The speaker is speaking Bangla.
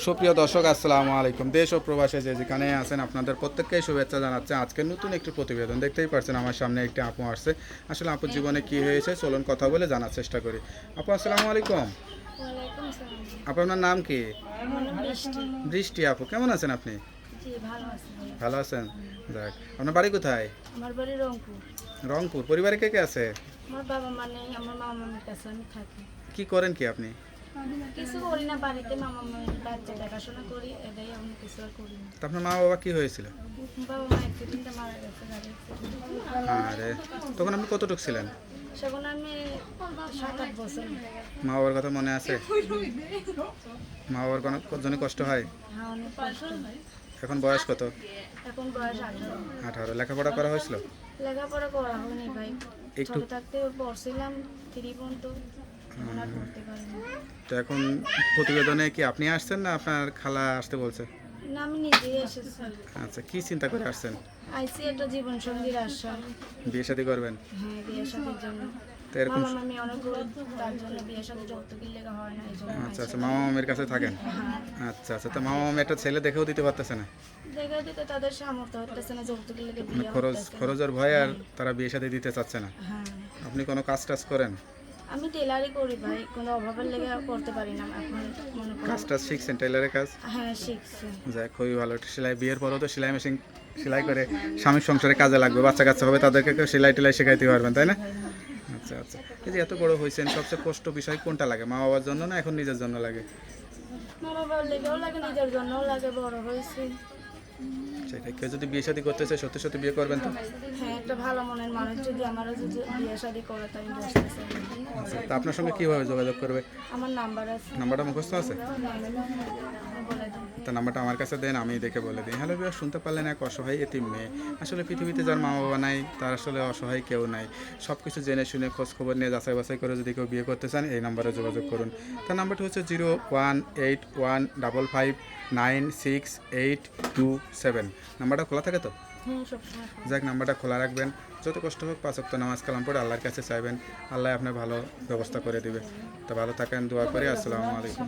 সুপ্রিয় দর্শক আসসালামু আলাইকুম। দেশ ও প্রবাসে যে যেখানে আছেন আপনাদের প্রত্যেককেই শুভেচ্ছা জানাচ্ছে। আজকে নতুন একটি প্রতিবেদন দেখতেই পাচ্ছেন, আমার সামনে একটি আপু আসছে। আসলে আপুর জীবনে কি হয়েছে চলুন কথা বলে জানার চেষ্টা করি। আপু আসসালামু আলাইকুম। ওয়ালাইকুম সালাম। আপনার নাম কি? আমার নাম বৃষ্টি। বৃষ্টি আপু, কেমন আছেন আপনি? জি, ভালো আছি ভাইয়া। ভালো আছেন? যাক, আপনার বাড়ি কোথায়? আমার বাড়ি রংপুর। রংপুর। পরিবারে কে কে আছে? আমার বাবা মা নেই, আমার মামা মামির কাছে আমি থাকি। কি করেন কি আপনি? কিছু করি না, বাড়িতে মামা মামির বাচ্চা দেখাশোনা করি, এটাই আমি কিছু আর করি না। তা আপনার মা বাবা কি হয়েছিল? বাবা মা অ্যাক্সিডেন্টে মারা গেছে, গাড়ি অ্যাক্সিডেন্টে। আরে, তখন আপনি কতটুকু ছিলেন? সেখন আমি 7-8 বছর। মা বাবার কথা মনে আছে? মা বাবার কোনো জন্য কষ্ট হয়? হ্যাঁ, অনেক কষ্ট। এখন বয়স কত? এখন বয়স 18। 18। লেখাপড়া করা হয়েছিল? লেখাপড়া করা হয়নি ভাই। একটু। ছোট থাকতে পড়ছিলাম 3 পর্যন্ত, এখন আর পড়তে পারিনি। তো এখন প্রতিবেদনে কি আপনি আসছেন না আপনার খালা আসতে বলছে? না, আমি নিজেই এসেছি। আচ্ছা, কি চিন্তা করে আসছেন? আইসি একটা জীবন সঙ্গীর আশা। বিয়ে শাদী করবেন? হ্যাঁ, বিয়ে শাদীর জন্য। তো এরকম। মামা মামি অনেক গরিব, তার জন্য বিয়ে শাদী যৌতুকের লেগে হয় না, এই জন্য আচ্ছা আইসি। আচ্ছা, মামা মামির কাছে থাকেন? হ্যাঁ, আচ্ছা আচ্ছা, তো মামা মামি একটা ছেলে দেখেও দিতে পারতেছে না? দেখা দিতে তাদের সামর্থ্য হতেছে না, যৌতুকের লেগে মানে বিয়ে খরচ হতেছে। খরচের ভয় আর তারা বিয়ে শাদী দিতে চাচ্ছে না। হ্যাঁ, আপনি কোনো কাজ টাজ করেন? আমি টেলারই করি ভাই, কোনো অভাবের লেগে করতে পারি না এখন, মনে করি। কাজ টাজ শিখছেন, টেলারের কাজ? হ্যাঁ, শিখছি। যাই, খুবই ভালো। সেলাই, বিয়ের পরেও তো সেলাই মেশিন সেলাই করে স্বামীর সংসারে কাজে লাগবে, বাচ্চা কাচ্চা হবে, তাদেরকে কেউ সেলাই টেলাই শেখাইতে পারবেন, তাই না? আচ্ছা আচ্ছা, এই যে এত বড় হয়েছেন, সবচেয়ে কষ্ট বিষয় কোনটা লাগে, মা বাবার জন্য না এখন নিজের জন্য লাগে? মা বাবার লেগেও লাগে, নিজের জন্যও লাগে, বড় হয়েছি। সেটাই, কেউ যদি বিয়ে শাদী করতে চায় সত্যি সত্যি বিয়ে করবেন তো? হ্যাঁ, একটা ভালো মনের মানুষ যদি আমারও যদি বিয়ে শাদী করে, তাই আমি বসতেছি। আচ্ছা, তা আপনার সঙ্গে কীভাবে যোগাযোগ করবে? আমার নাম্বার আছে। নাম্বারটা মুখস্থ আছে? বলে দিন। তা নাম্বারটা আমার কাছে দেন, আমি দেখে বলে দিই। হ্যালো বিয়ার, শুনতে পারলেন এক অসহায় এতিম মেয়ে। আসলে পৃথিবীতে যার মা বাবা নাই তার আসলে অসহায় কেউ নাই। সব কিছু জেনে শুনে খোঁজ খবর নিয়ে যাচাই বাছাই করে যদি কেউ বিয়ে করতে চান এই নাম্বারে যোগাযোগ করুন। তার নাম্বারটি হচ্ছে 01815596827। নাম্বারটা খোলা থাকে তো? হুম, সবসময়। যাক, নাম্বারটা খোলা রাখবেন। যত কষ্ট হোক 5 ওয়াক্ত নামাজ কালাম পড়ে আল্লাহর কাছে চাইবেন, আল্লাহ আপনার ভালো ব্যবস্থা করে দিবে। তা ভালো থাকেন, দোয়া করি। আসসালামু আলাইকুম।